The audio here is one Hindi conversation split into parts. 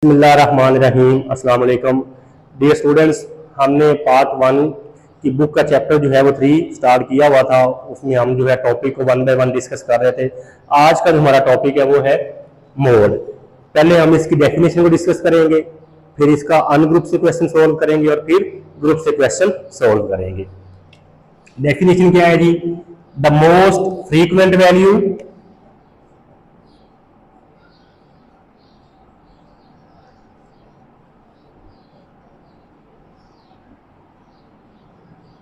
बिस्मिल्लाहिर्रहमानिर्रहीम। अस्सलाम वालेकुम डियर स्टूडेंट्स। हमने पार्ट 1 की बुक का चैप्टर जो है वो 3 स्टार्ट किया हुआ था। उसमें हम जो है टॉपिक को 1 बाय 1 डिस्कस कर रहे थे। आज का जो हमारा टॉपिक है वो है मोड। पहले हम इसकी डेफिनेशन को डिस्कस करेंगे, फिर इसका अनग्रुप से क्वेश्चन सोल्व करेंगे और फिर ग्रुप से क्वेश्चन सोल्व करेंगे। डेफिनेशन क्या है जी? द मोस्ट फ्रीक्वेंट वैल्यू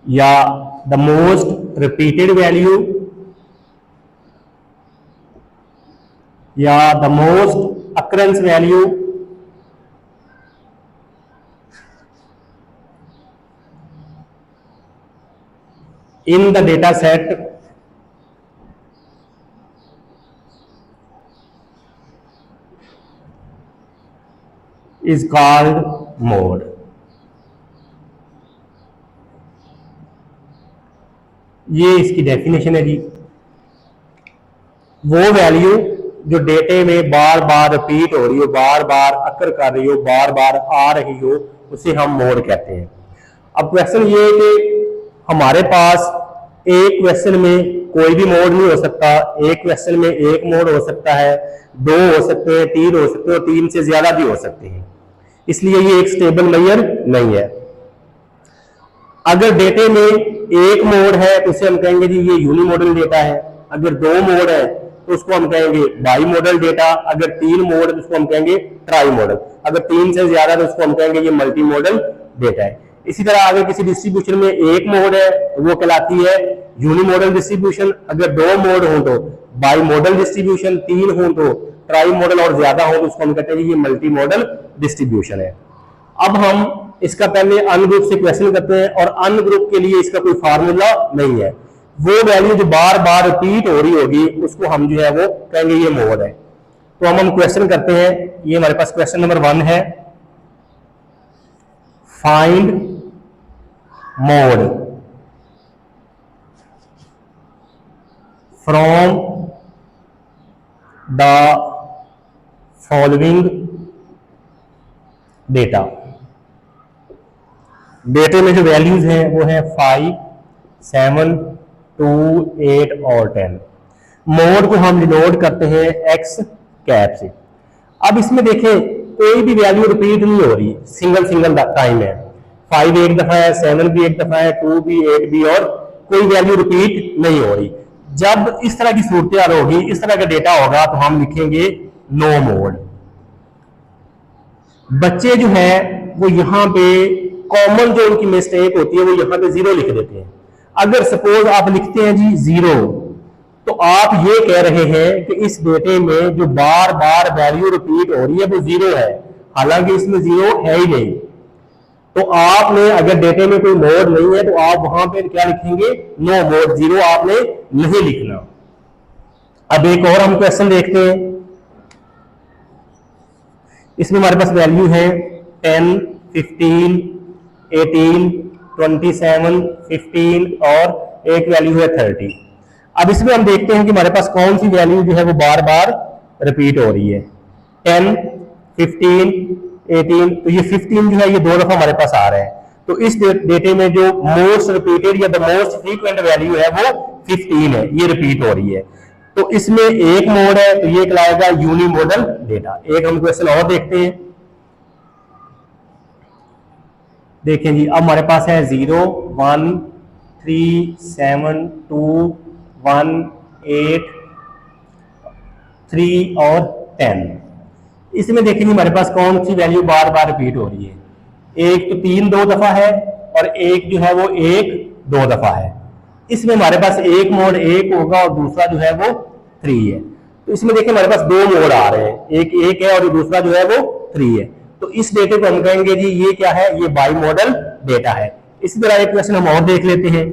या द मोस्ट रिपीटेड वैल्यू या the most occurrence value in the data set is called mode. ये इसकी डेफिनेशन है जी। वो वैल्यू जो डेटे में बार बार रिपीट हो रही हो, बार बार अकर कर रही हो, बार बार आ रही हो, उसे हम मोड कहते हैं। अब क्वेश्चन ये है कि हमारे पास एक क्वेश्चन में कोई भी मोड नहीं हो सकता। एक क्वेश्चन में एक मोड हो सकता है, 2 हो सकते हैं, 3 हो सकते हैं और 3 से ज्यादा भी हो सकते हैं। इसलिए ये एक स्टेबल मेजर नहीं है। अगर डेटे में एक मोड है तो उसे हम कहेंगे जी ये यूनिमोडल डेटा है। अगर 2 मोड है तो उसको हम कहेंगे बाई मॉडल डेटा। अगर 3 मोड है तो उसको हम कहेंगे ट्राई मॉडल। अगर 3 से ज्यादा तो उसको हम कहेंगे ये मल्टी मॉडल डेटा है। इसी तरह अगर किसी डिस्ट्रीब्यूशन में एक मोड है तो वो कहलाती है यूनिमोडल डिस्ट्रीब्यूशन। अगर 2 मोड हो तो बाई मॉडल डिस्ट्रीब्यूशन, 3 हो तो ट्राई मॉडल और ज्यादा हो तो उसको हम कहते हैं ये मल्टी मॉडल डिस्ट्रीब्यूशन है। अब हम इसका पहले अनग्रुप से क्वेश्चन करते हैं और अनग्रुप के लिए इसका कोई फार्मूला नहीं है। वो वैल्यू जो बार बार रिपीट हो रही होगी उसको हम जो है वो कहेंगे ये मोड है। तो हम क्वेश्चन करते हैं। ये हमारे पास क्वेश्चन नंबर 1 है, find mode from the following data. डेटे में जो वैल्यूज हैं वो है 5, 7, 2, 8 और 10। मोड को हम डिनोट करते हैं एक्स कैप से। अब इसमें देखें कोई भी वैल्यू रिपीट नहीं हो रही, सिंगल सिंगल टाइम है। 5 एक दफा है, 7 भी एक दफा है, 2 भी, 8 भी, और कोई वैल्यू रिपीट नहीं हो रही। जब इस तरह की सूरत होगी, इस तरह का डेटा होगा तो हम लिखेंगे नो मोड। बच्चे जो है वो यहाँ पे कॉमन जो उनकी मिस्टेक होती है वो यहाँ पे 0 लिख देते हैं। अगर सपोज आप लिखते हैं जी 0 तो आप ये कह रहे हैं कि इस डेटे में जो बार बार वैल्यू रिपीट हो रही है वो 0 है, हालांकि इसमें 0 है ही नहीं। तो आपने अगर डेटे में कोई मोड नहीं है तो आप वहां पे क्या लिखेंगे? नो मोड, 0 आपने नहीं लिखना। अब एक और हम क्वेश्चन देखते हैं। इसमें हमारे पास वैल्यू है 10, 15, 18, 27, 15 और एक वैल्यू है 30। अब इसमें हम देखते हैं कि हमारे पास कौन सी वैल्यू जो है वो बार बार रिपीट हो रही है। 10, 15, 18, तो ये 15 जो है ये 2 दफा हमारे पास आ रहा है। तो इस डेटे में जो मोस्ट रिपीटेड या द मोस्ट फ्रीक्वेंट वैल्यू है वो 15 है, ये रिपीट हो रही है। तो इसमें एक मोड है तो ये कहलाएगा यूनिमोडल डेटा। एक हम क्वेश्चन और देखते हैं। देखें जी, अब हमारे पास है 0, 1, 3, 7, 2, 1, 8, 3 और 10। इसमें देखेंगे हमारे पास कौन सी वैल्यू बार बार रिपीट हो रही है। एक तो 3 2 दफा है और एक जो है वो 1 2 दफा है। इसमें हमारे पास एक मोड 1 होगा और दूसरा जो है वो 3 है। तो इसमें देखिए हमारे पास 2 मोड आ रहे हैं, एक 1 है और दूसरा जो है वो 3 है। तो इस डेटे को हम कहेंगे जी ये क्या है? ये बाई मॉडल डेटा है। इसी तरह एक क्वेश्चन हम और देख लेते हैं।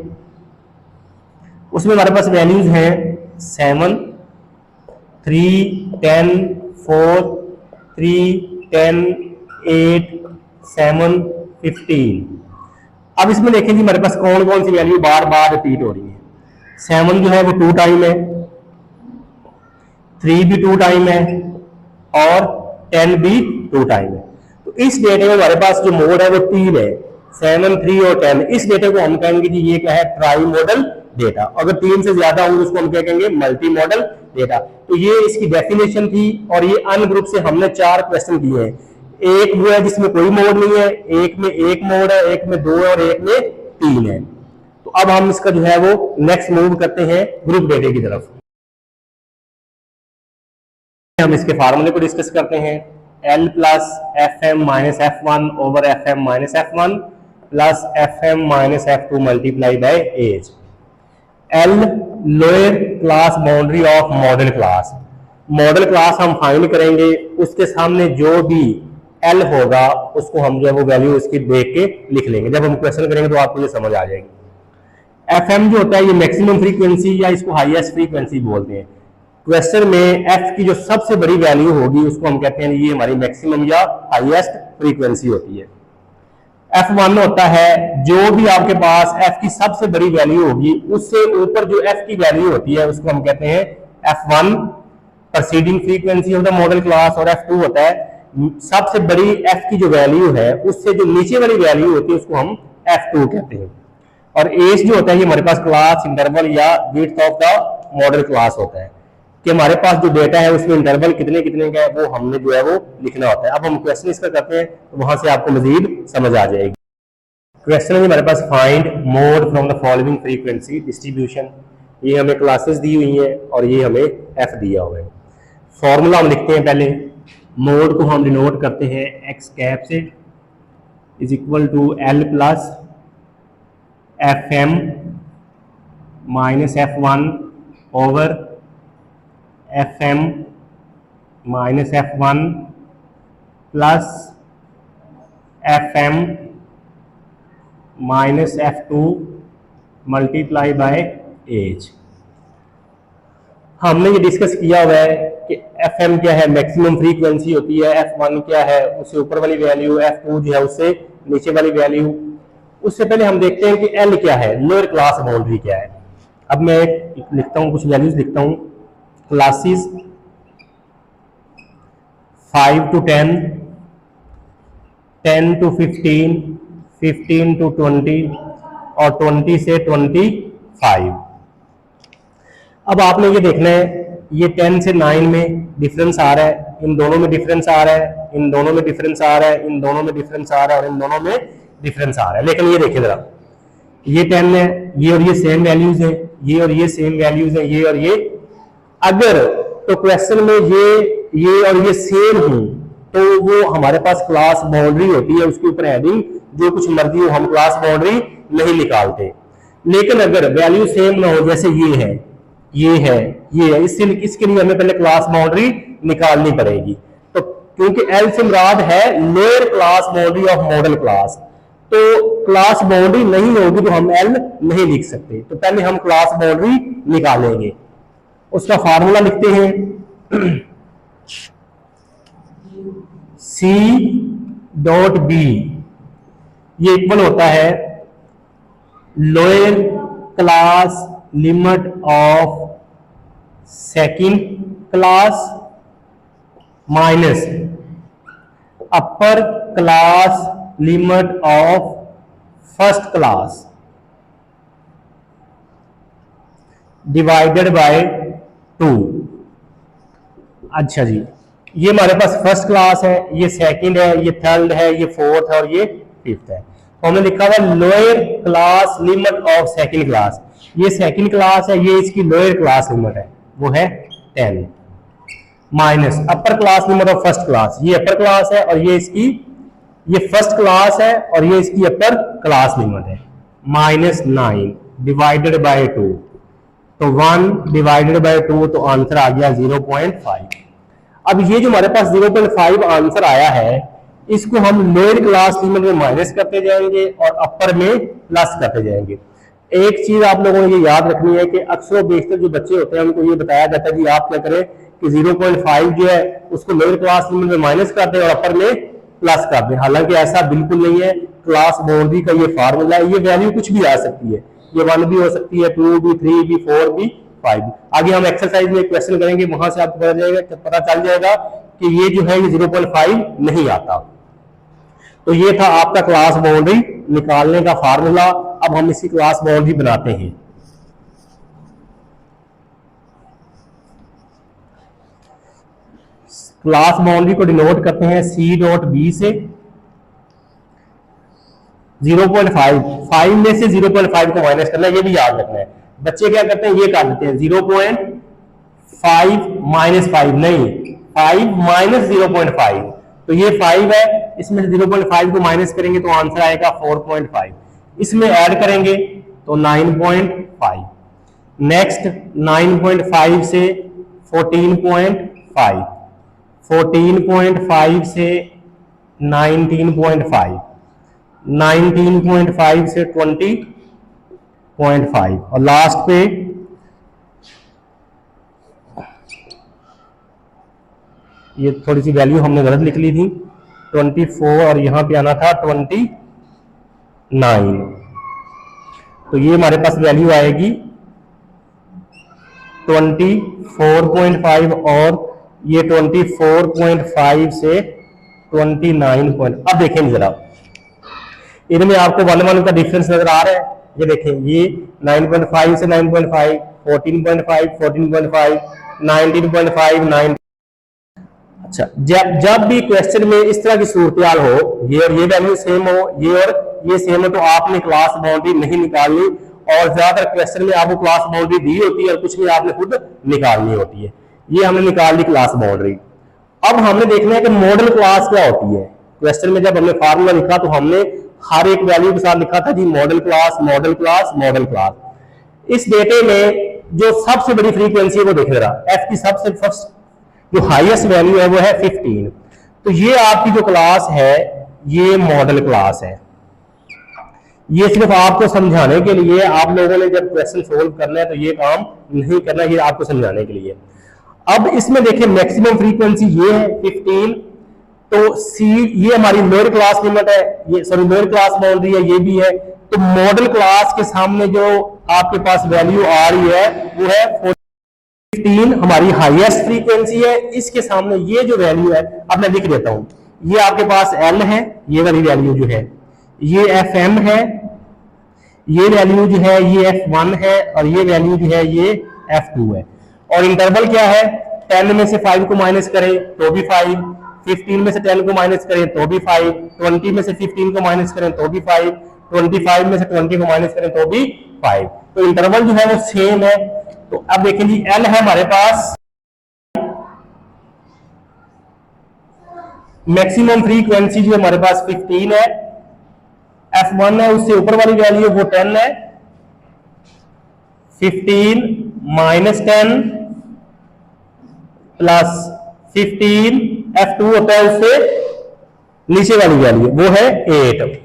उसमें हमारे पास वैल्यूज हैं 7, 3, 10, 4, 3, 10, 8, 7, 15। अब इसमें देखें जी हमारे पास कौन कौन सी वैल्यू बार बार रिपीट हो रही है। 7 जो है वो 2 टाइम है, 3 भी 2 टाइम है और 10 भी 2 टाइम है। तो इस डेटे में हमारे पास जो मोड है वो 3 है, 7, 3 और 10। इस डेटे को हम कहेंगे कि ये क्या है, ट्राई मॉडल डेटा। अगर 3 से ज्यादा होंगे उसको हम क्या कहेंगे, मल्टी मॉडल डेटा। तो ये इसकी डेफिनेशन थी और ये अन ग्रुप से हमने 4 क्वेश्चन किए हैं। एक वो है जिसमें कोई मोड नहीं है, एक में एक मोड है, एक में 2 और एक में 3 है। तो अब हम इसका जो है वो नेक्स्ट मूव करते हैं ग्रुप डेटे की तरफ। हम इसके फार्मूले को डिस्कस करते हैं। L plus F M minus F one over F M minus F one plus F M minus F two multiply by H. L lower class boundary of modal class. Modal class हम फाइंड करेंगे, उसके सामने जो भी L होगा उसको हम जो है वो वैल्यू उसकी देख के लिख लेंगे। जब हम क्वेश्चन करेंगे तो आपको ये समझ आ जाएगी। एफ एम जो होता है ये मैक्सिमम फ्रीक्वेंसी या इसको हाईएस्ट फ्रीक्वेंसी बोलते हैं। क्वेश्चन में एफ की जो सबसे बड़ी वैल्यू होगी उसको हम कहते हैं ये हमारी मैक्सिमम या हाईएस्ट फ्रीक्वेंसी होती है। F1 होता है जो भी आपके पास f की सबसे बड़ी वैल्यू होगी उससे ऊपर जो f की वैल्यू होती है उसको हम कहते हैं F1 preceding frequency of the model class. और F2 होता है सबसे बड़ी f की जो वैल्यू है उससे जो नीचे वाली वैल्यू होती है उसको हम F2 कहते हैं। और एज जो होता है ये हमारे पास क्लास इंटरवल या width of the model class होता है कि हमारे पास जो डेटा है उसमें इंटरवल कितने कितने का है वो हमने जो है वो लिखना होता है। अब हम क्वेश्चन इसका करते हैं तो वहां से आपको मजीद समझ आ जाएगी। क्वेश्चन है हमारे पास find mode from the following frequency distribution. ये हमें क्लासेस दी हुई हैं और ये हमें एफ दिया हुआ है। फॉर्मूला हम लिखते हैं पहले। मोड को हम डिनोट करते हैं एक्स कैप से, is equal to L plus F M minus F one over F M minus F one plus F M minus F two multiply by H. हमने ये डिस्कस किया हुआ है कि एफ एम क्या है, मैक्सिमम फ्रीक्वेंसी होती है। एफ वन क्या है, उससे ऊपर वाली वैल्यू। एफ टू जो है उससे नीचे वाली वैल्यू। उससे पहले हम देखते हैं कि एल क्या है, लोअर क्लास बाउंड्री क्या है। अब मैं लिखता हूं, कुछ वैल्यूज लिखता हूं। क्लासेस 5 to 10, 10 to 15, 15 to 20 और 20 से 25। अब आपने ये देखना है, ये 10 से 9 में डिफरेंस आ रहा है, इन दोनों में डिफरेंस आ रहा है, इन दोनों में डिफरेंस आ रहा है, इन दोनों में डिफरेंस आ रहा है और इन दोनों में डिफरेंस आ रहा है। लेकिन ये देखिए जरा, ये 10 है, ये और ये सेम वैल्यूज है, ये और ये सेम वैल्यूज है, ये और ये। अगर तो क्वेश्चन में ये और ये सेम हो तो वो हमारे पास क्लास बाउंड्री होती है, उसके ऊपर हेडिंग जो कुछ मर्जी हो, हम क्लास बाउंड्री नहीं निकालते। लेकिन अगर वैल्यू सेम ना हो, जैसे ये है, ये है, ये है, इसके लिए हमें पहले क्लास बाउंड्री निकालनी पड़ेगी। तो क्योंकि एल से मुराद है lower class boundary of modal class, तो क्लास बाउंड्री नहीं होगी तो हम एल नहीं लिख सकते। तो पहले हम क्लास बाउंड्री निकालेंगे। उसका फार्मूला लिखते हैं, C डॉट बी ये इक्वल होता है lower class limit of second class minus upper class limit of first class divided by 2। अच्छा जी, ये हमारे पास फर्स्ट क्लास है, ये सेकंड है, ये थर्ड है, ये फोर्थ है और ये फिफ्थ है। तो हमने लिखा हुआ lower class limit of second class. ये सेकंड क्लास है, ये इसकी लोअर क्लास लिमिट है, वो है 10 minus upper class limit of first class. ये अपर क्लास है और ये इसकी, ये फर्स्ट क्लास है और ये इसकी अपर क्लास लिमिट है, माइनस 9 डिवाइडेड बाय 2। तो 1 डिवाइडेड बाय 2, तो आंसर आ गया 0.5। अब ये जो हमारे पास 0.5 आंसर आया है, इसको हम लोअर क्लास लिमिट में माइनस करते जाएंगे और अपर में प्लस करते जाएंगे। एक चीज आप लोगों ने ये याद रखनी है कि अक्सर बेशतर जो बच्चे होते हैं उनको ये बताया जाता है कि आप क्या करें कि 0.5 जो है उसको लोअर क्लास लिमिट में माइनस कर दें और अपर में प्लस कर दें। हालांकि ऐसा बिल्कुल नहीं है। क्लास बाउंड्री का ये फार्मूला है, ये वैल्यू कुछ भी आ सकती है, ये 1 भी हो सकती है, 2 भी, 3 भी, 4 भी 5। आगे हम एक्सरसाइज में क्वेश्चन करेंगे, वहां से आपको पता चल जाएगा कि ये जो है ये 0.5 नहीं आता। तो ये था आपका क्लास बाउंड्री निकालने का फार्मूला। अब हम इसी क्लास बाउंड्री बनाते हैं। क्लास बाउंड्री को डिनोट करते हैं सी डॉट बी से। 0.5 में से 0.5 को माइनस करना है, ये भी याद रखना है। बच्चे क्या करते हैं, ये कर देते हैं 0.5 माइनस 5, नहीं 5 माइनस 0.5। तो ये 5 है, इसमें से 0.5 को माइनस करेंगे तो आंसर आएगा 4.5। इसमें ऐड करेंगे तो 9.5। नेक्स्ट 9.5 से 14.5, 14.5 से 19.5, 19.5 से 20.5 और लास्ट पे ये थोड़ी सी वैल्यू हमने गलत लिख ली थी, 24 और यहां पे आना था 29। तो ये हमारे पास वैल्यू आएगी 24.5 और ये 24.5 से 29. अब देखें जरा, इनमें आपको 1 का डिफरेंस नजर आ रहा है। ये देखें, ये 9.5 से 9.5, 14.5, 14.5, 19.5, 9। अच्छा, जब भी क्वेश्चन में इस तरह की सूरत हो, ये और ये वैल्यू सेम हो, ये और ये सेम हो, तो आपने क्लास बाउंड्री नहीं निकालनी। और ज्यादातर क्वेश्चन में आपको क्लास बाउंड्री दी होती है और कुछ भी आपने खुद निकालनी होती है। ये हमने निकाल ली क्लास बाउंड्री। अब हमने देखना है कि मॉडल क्लास क्या होती है। क्वेश्चन में जब हमने फार्मूला लिखा तो हमने हर एक वैल्यू के साथ लिखा था जी modal class, modal class, modal class. इस डेटे में जो सबसे बड़ी फ्रीक्वेंसी है वो देख रहा, एफ की सबसे फर्स्ट जो हाईएस्ट वैल्यू है वो है 15। तो ये आपकी जो क्लास है ये मॉडल क्लास है। ये सिर्फ आपको समझाने के लिए, आप लोगों ने जब क्वेश्चन सोल्व करना है तो ये काम नहीं करना, ये आपको समझाने के लिए। अब इसमें देखिए मैक्सिमम फ्रीक्वेंसी ये है 15। तो सी ये हमारी लोअर क्लास लिमिट है, ये सॉरी लोअर क्लास बाउंड्री है, ये भी है। तो मॉडल क्लास के सामने जो आपके पास वैल्यू आ रही है वो है 15, हमारी हाईएस्ट फ्रीक्वेंसी है। इसके सामने ये जो वैल्यू है, अब मैं लिख देता हूं, ये आपके पास एल है, ये वाली वैल्यू जो है, ये एफ एम है, ये वैल्यू जो है ये F1 है, और ये वैल्यू जो है ये F2 है। और इंटरवल क्या है, 10 में से 5 को माइनस करें तो भी 5, 15 में से 10 को माइनस करें तो भी 5, 20 में से 15 को माइनस करें तो भी 5, 25 में से 20 को माइनस करें तो भी 5। तो इंटरवल जो है वो सेम है। तो अब देखें जी, L है हमारे पास, मैक्सिमम फ्रीक्वेंसी जो हमारे पास 15 है, F1 है, उससे ऊपर वाली वैल्यू वो 10 है। 15 माइनस 10 प्लस 15, F2 होता है उससे नीचे वाली वैल्यू वो है 8,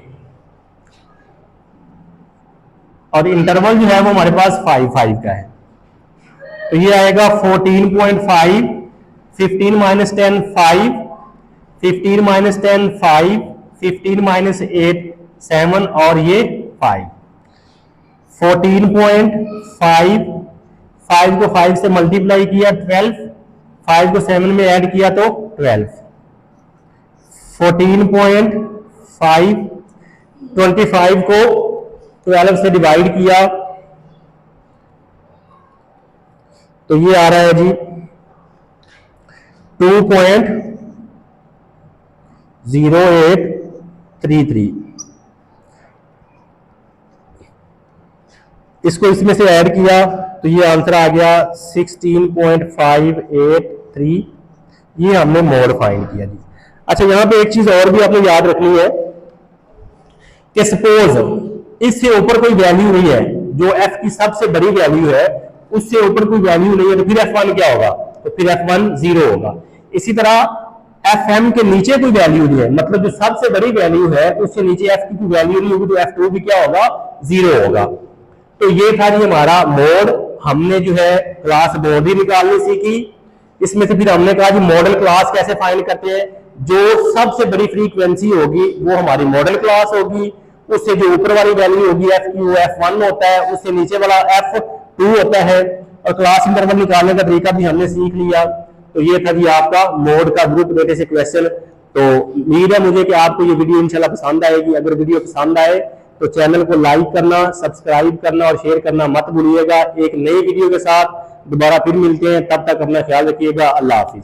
और इंटरवल जो है वो हमारे पास 5 का है। तो ये आएगा 14.5, 15 माइनस 10 5, 15 माइनस 10 5, 15 माइनस 8 7 और ये 5। 14.5, 5 को 5 से मल्टीप्लाई किया 12, 5 को 7 में ऐड किया तो 12। 14.5, 25 को 12 से डिवाइड किया तो ये आ रहा है जी 2.0833। इसको इसमें से ऐड किया तो ये आंसर आ गया 16.583। ये हमने मोड फाइंड किया जी। अच्छा, यहां पे एक चीज और भी आपने याद रखनी है कि सपोज इससे ऊपर कोई वैल्यू नहीं है, जो एफ की सबसे बड़ी वैल्यू है उससे ऊपर कोई वैल्यू नहीं है, तो फिर F1 क्या होगा, तो फिर F1 0 होगा। इसी तरह FM के नीचे कोई वैल्यू नहीं है, मतलब जो सबसे बड़ी वैल्यू है उससे नीचे F की कोई वैल्यू नहीं होगी, तो F2 भी क्या होगा, 0 होगा। तो ये था जी हमारा मोड। हमने जो है क्लास बाउंड्री निकालनी सीखी। इसमें से फिर हमने कहा जी मॉडल क्लास कैसे फाइंड करते हैं। जो सबसे बड़ी फ्रीक्वेंसी होगी वो हमारी मॉडल क्लास होगी, उससे जो ऊपर वाली वैल्यू होगी F की वो F1 होता है, उससे नीचे वाला F2 होता है, और क्लास इंटरवल निकालने का तरीका भी हमने सीख लिया। तो ये था जी आपका मोड का ग्रुप डेटा से क्वेश्चन। तो उम्मीद है मुझे कि आपको ये वीडियो इंशाल्लाह पसंद आएगी। अगर वीडियो पसंद आए तो चैनल को लाइक करना, सब्सक्राइब करना और शेयर करना मत भूलिएगा। एक नई वीडियो के साथ दोबारा फिर मिलते हैं, तब तक अपना ख्याल रखिएगा। अल्लाह हाफिज।